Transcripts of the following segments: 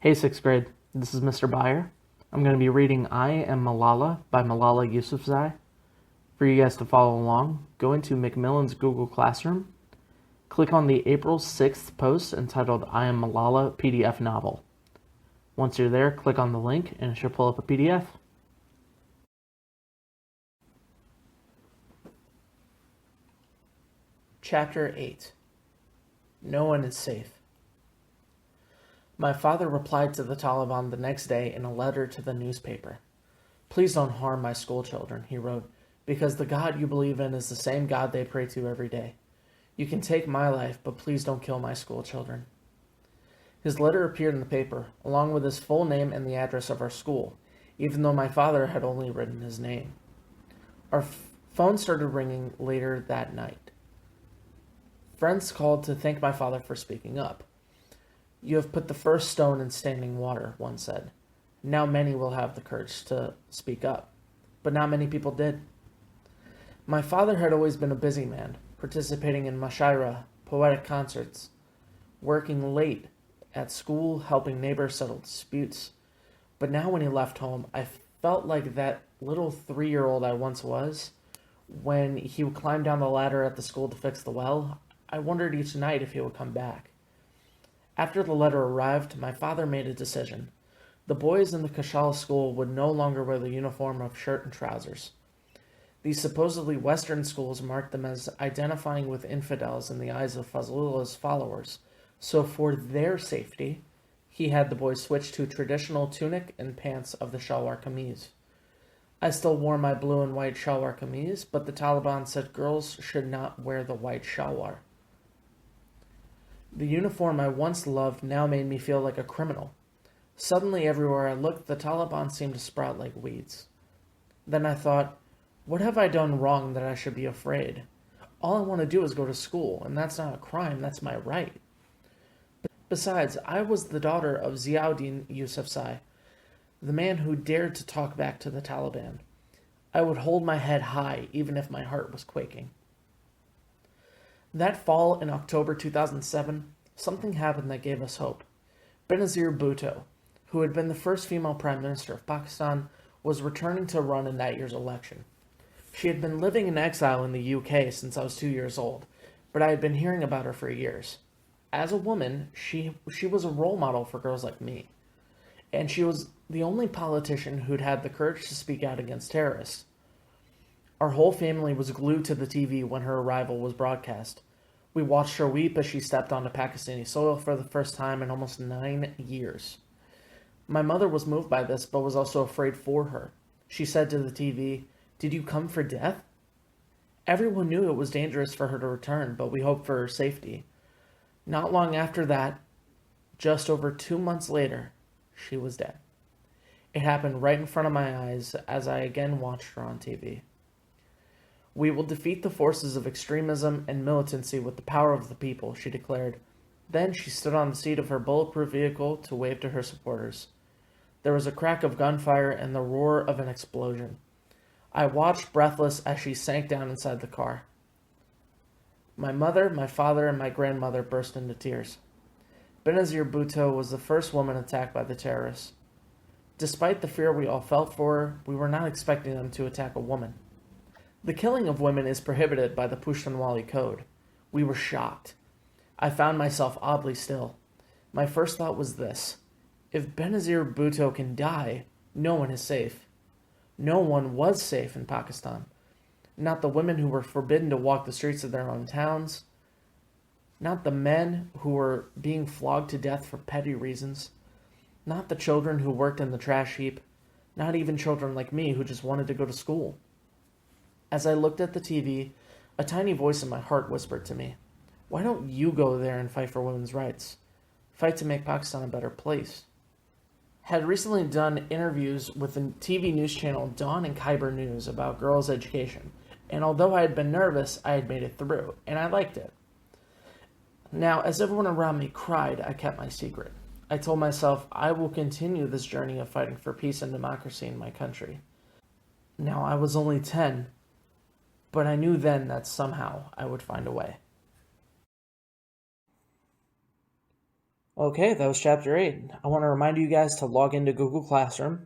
Hey, sixth grade. This is Mr. Bajer. I'm going to be reading I Am Malala by Malala Yousafzai. For you guys to follow along, go into McMillan's Google Classroom, click on the April 6th post entitled I Am Malala PDF novel. Once you're there, click on the link and it should pull up a PDF. Chapter 8. No one is safe. My father replied to the Taliban the next day in a letter to the newspaper. "Please don't harm my school children," he wrote, "because the God you believe in is the same God they pray to every day. You can take my life, but please don't kill my school children." His letter appeared in the paper, along with his full name and the address of our school, even though my father had only written his name. Our phone started ringing later that night. Friends called to thank my father for speaking up. "You have put the first stone in standing water," one said. "Now many will have the courage to speak up." But not many people did. My father had always been a busy man, participating in mashaira, poetic concerts, working late at school, helping neighbors settle disputes. But now when he left home, I felt like that little 3-year-old I once was. When he would climb down the ladder at the school to fix the well, I wondered each night if he would come back. After the letter arrived, my father made a decision. The boys in the Kashal school would no longer wear the uniform of shirt and trousers. These supposedly Western schools marked them as identifying with infidels in the eyes of Fazlullah's followers, so for their safety, he had the boys switch to traditional tunic and pants of the shalwar kameez. I still wore my blue and white shalwar kameez, but the Taliban said girls should not wear the white shalwar. The uniform I once loved now made me feel like a criminal. Suddenly, everywhere I looked, the Taliban seemed to sprout like weeds. Then I thought, what have I done wrong that I should be afraid? All I want to do is go to school, and that's not a crime, that's my right. Besides, I was the daughter of Ziauddin Yousafzai, the man who dared to talk back to the Taliban. I would hold my head high, even if my heart was quaking. That fall in October 2007, something happened that gave us hope. Benazir Bhutto, who had been the first female prime minister of Pakistan, was returning to run in that year's election. She had been living in exile in the UK since I was 2 years old, but I had been hearing about her for years. As a woman, she was a role model for girls like me, and she was the only politician who'd had the courage to speak out against terrorists. Our whole family was glued to the TV when her arrival was broadcast. We watched her weep as she stepped onto Pakistani soil for the first time in almost 9 years. My mother was moved by this, but was also afraid for her. She said to the TV, "Did you come for death?" Everyone knew it was dangerous for her to return, but we hoped for her safety. Not long after that, just over 2 months later, she was dead. It happened right in front of my eyes as I again watched her on TV. "We will defeat the forces of extremism and militancy with the power of the people," she declared. Then she stood on the seat of her bulletproof vehicle to wave to her supporters. There was a crack of gunfire and the roar of an explosion. I watched breathless as she sank down inside the car. My mother, my father, and my grandmother burst into tears. Benazir Bhutto was the first woman attacked by the terrorists. Despite the fear we all felt for her, we were not expecting them to attack a woman. The killing of women is prohibited by the Pushtunwali Code. We were shocked. I found myself oddly still. My first thought was this: if Benazir Bhutto can die, no one is safe. No one was safe in Pakistan. Not the women who were forbidden to walk the streets of their own towns. Not the men who were being flogged to death for petty reasons. Not the children who worked in the trash heap. Not even children like me who just wanted to go to school. As I looked at the TV, a tiny voice in my heart whispered to me, "Why don't you go there and fight for women's rights? Fight to make Pakistan a better place." Had recently done interviews with the TV news channel Dawn and Khyber News about girls' education, and although I had been nervous, I had made it through, and I liked it. Now, as everyone around me cried, I kept my secret. I told myself I will continue this journey of fighting for peace and democracy in my country. Now, I was only 10, but I knew then that somehow I would find a way. Okay, that was chapter 8. I want to remind you guys to log into Google Classroom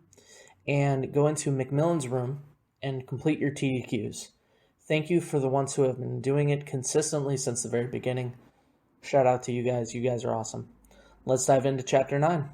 and go into McMillan's room and complete your TDQs. Thank you for the ones who have been doing it consistently since the very beginning. Shout out to you guys. You guys are awesome. Let's dive into chapter 9.